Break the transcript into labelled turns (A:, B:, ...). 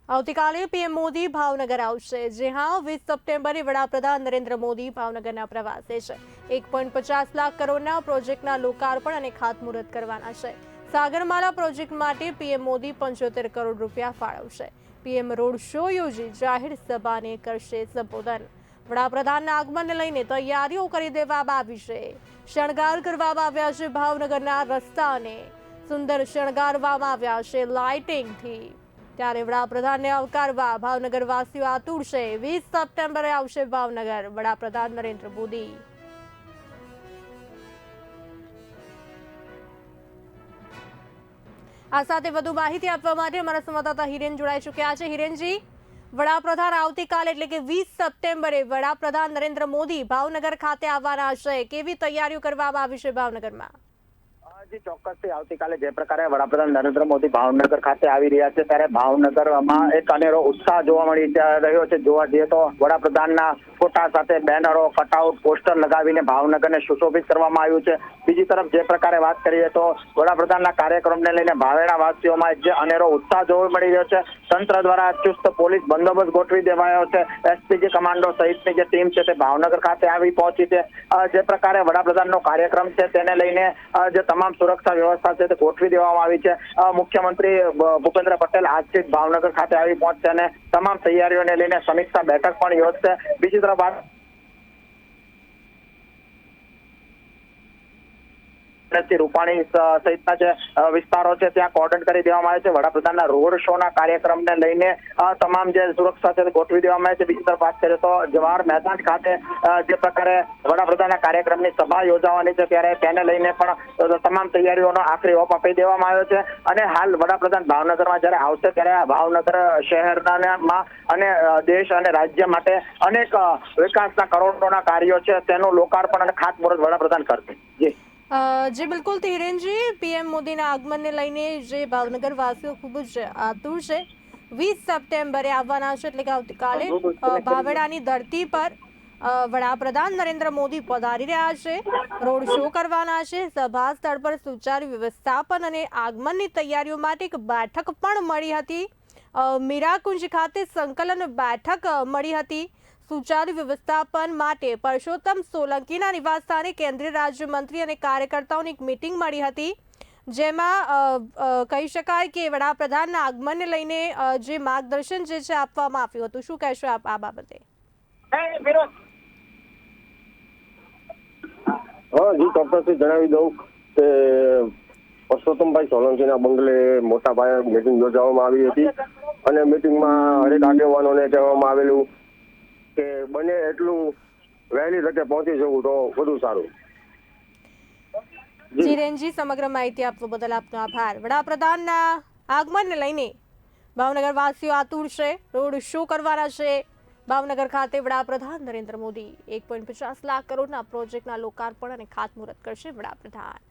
A: આવતીકાલે પીએમ મોદી ભાવનગર આવશે। જે હા, 20 સપ્ટેમ્બરે વડાપ્રધાન નરેન્દ્ર મોદી ભાવનગરના પ્રવાસે છે। 1.50 લાખ કરોડના પ્રોજેક્ટના લોકાર્પણ અને ખાતમુહૂર્ત કરવાના છે। સાગરમાલા પ્રોજેક્ટ માટે પીએમ મોદી 75 કરોડ રૂપિયા ફાળવશે। પીએમ રોડ શો યોજી જાહેર સભાને કરશે સંબોધન। વડાપ્રધાનના આગમનને લઈને તૈયારીઓ કરી દેવામાં આવી છે। શણગાર કરવામાં આવ્યા છે। ભાવનગરના રસ્તાને સુંદર શણગારવામાં આવ્યા છે લાઇટિંગથી। ત્યારે વડાપ્રધાનને આવકારવા ભાવનગરવાસીઓ આતુર છે। 20 સપ્ટેમ્બરે આવશે ભાવનગર વડાપ્રધાન નરેન્દ્ર મોદી। આ સાથે વધુ માહિતી આપવા માટે અમારા સંવાદદાતા હિરેન જોડાઈ ચૂક્યા છે। હિરેનજી, વડાપ્રધાન આવતીકાલે એટલે કે 20 સપ્ટેમ્બરે વડાપ્રધાન નરેન્દ્ર મોદી ભાવનગર ખાતે આવવાના છે। કેવી તૈયારીઓ કરવામાં આવી છે ભાવનગરમાં?
B: જી ચોક્કસથી આવતીકાલે જે પ્રકારે વડાપ્રધાન નરેન્દ્ર મોદી ભાવનગર ખાતે આવી રહ્યા છે ત્યારે ભાવનગરમાં એક અનેરો ઉત્સાહ જોવા મળી રહ્યો છે। જોવા જઈએ તો વડાપ્રધાનના ફોટા સાથે બેનરો, કટઆઉટ, પોસ્ટર લગાવીને ભાવનગરને સુશોભિત કરવામાં આવ્યું છે। બીજી તરફ જે પ્રકારે વાત કરીએ તો વડાપ્રધાનના કાર્યક્રમને લઈને ભાવેણા વાસીઓમાં જે અનેરો ઉત્સાહ જોવા મળી રહ્યો છે। તંત્ર દ્વારા ચુસ્ત પોલીસ બંદોબસ્ત ગોઠવી દેવાયો છે। એસપીજી કમાન્ડો સહિતની જે ટીમ છે તે ભાવનગર ખાતે આવી પહોંચી છે। જે પ્રકારે વડાપ્રધાનનો કાર્યક્રમ છે તેને લઈને જે તમામ સુરક્ષા વ્યવસ્થા છે તે ગોઠવી દેવામાં આવી છે। મુખ્યમંત્રી ભૂપેન્દ્ર પટેલ આજથી ભાવનગર ખાતે આવી પહોંચશે અને તમામ તૈયારીઓને લઈને સમીક્ષા બેઠક પણ યોજશે। બીજી તરફ રૂપાણી સહિતના જે વિસ્તારો છે ત્યાં કોર્ડન કરી દેવામાં આવે છે। વડાપ્રધાનના રોડ શોના કાર્યક્રમને લઈને તમામ જે સુરક્ષા છે ગોઠવી દેવામાં આવે છે। બીજી તરફ વાત કરીએ તો જવાહર મેદાન ખાતે જે પ્રકારે વડાપ્રધાનના કાર્યક્રમની સભા યોજાવાની છે ત્યારે તેને લઈને પણ તમામ તૈયારીઓનો આખરી ઓપ આપી દેવામાં આવ્યો છે। અને હાલ વડાપ્રધાન ભાવનગરમાં જ્યારે આવશે ત્યારે ભાવનગર શહેરમાં અને દેશ અને રાજ્ય માટે અનેક વિકાસના કરોડોના કાર્યો છે તેનું લોકાર્પણ અને ખાતમુહૂર્ત વડાપ્રધાન કરશે।
A: જી બિલકુલ હિરેનજી, પીએમ મોદીના આગમનને લઈને જે ભાવનગર વાસીઓ ખૂબ જ આતુર છે। 20 સપ્ટેમ્બરે આવવાના છે એટલે કે આવતીકાલે ભાવેણાની ધરતી પર વડાપ્રધાન નરેન્દ્ર મોદી પધારી રહ્યા છે। રોડ શો કરવાના છે। સભા સ્થળ પર સુચારુ વ્યવસ્થાપન અને આગમનની તૈયારીઓ માટે એક બેઠક પણ મળી હતી। મીરાકુંજ ખાતે સંકલન બેઠક મળી હતી। સુચારુ વ્યવસ્થાપન માટે પરસોત્તમ સોલંકીના નિવાસસ્થાને કેન્દ્રીય રાજ્યમંત્રી અને કાર્યકર્તાઓની એક મીટિંગ મળી હતી। જેમાં કહી શકાય કે વડાપ્રધાનના આગમનને લઈને જે માર્ગદર્શન જે છે આપવામાં આવ્યું હતું। શું કહેશો આપ આ બાબતે?
C: જી ચોક્કસથી જણાવી દઉં કે પરસોત્તમભાઈ સોલંકીના બંગલે મોટા પાયે મીટિંગ યોજવામાં આવી હતી અને મીટિંગમાં હરેક આગેવાનોને કહેવામાં આવેલું કે બને એટલું વહેલી તકે પહોંચી જવું તો વધુ સારું।
A: જીરેનજી, સમગ્ર માહિતી આપવા બદલ આપનો આભાર। વડાપ્રધાનના આગમનને લઈને ભાવનગર વાસીઓ આતુર છે। રોડ શો કરવાના છે ભાવનગર ખાતે વડાપ્રધાન નરેન્દ્ર મોદી। 1.50 લાખ કરોડના પ્રોજેક્ટના લોકાર્પણ અને ખાતમુહૂર્ત કરશે વડાપ્રધાન।